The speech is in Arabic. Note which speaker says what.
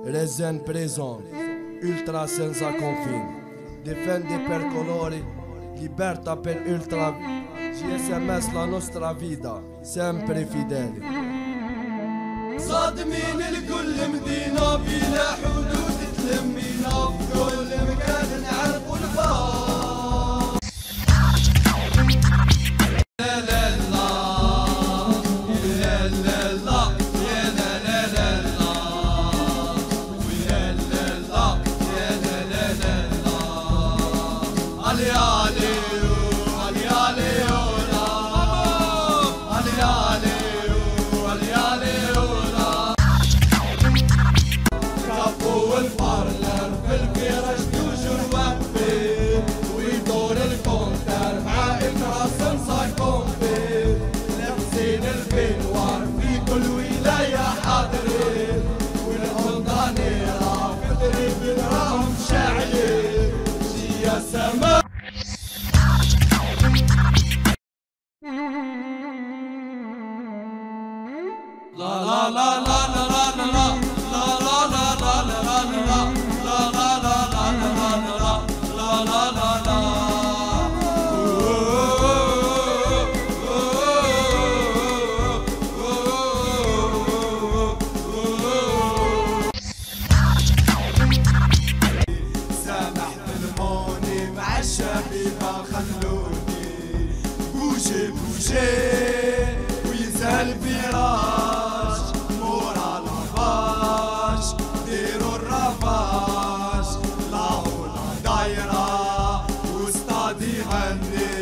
Speaker 1: Rezen prison, ultra senza confini. Difendi per colori, libertà per ultra. GSMS la nostra vita, sempre fideli.
Speaker 2: صادمين لكل مدينة بلا حدود تلمينا في كل مكان نعرفوا الفار. لا لا لا لا لا لا يا لا لا لا لا ويا لا لا يا لا لا لا لا علي علي علي علي علي علي علي والبارلر في الفراش توجور واقفين ويدور الكونتر مع إكراسن سايكومبين لابسين البنوار في كل ولاية حاضرين والهولدانيرا في الدريب راهم شاعلين جي سما لا لا لا لا لا لا لا خلوني بوجي بوجي وينزل الفراش مورا الهباش ديروا الرفاش لاهو لا دايرة وستادي هني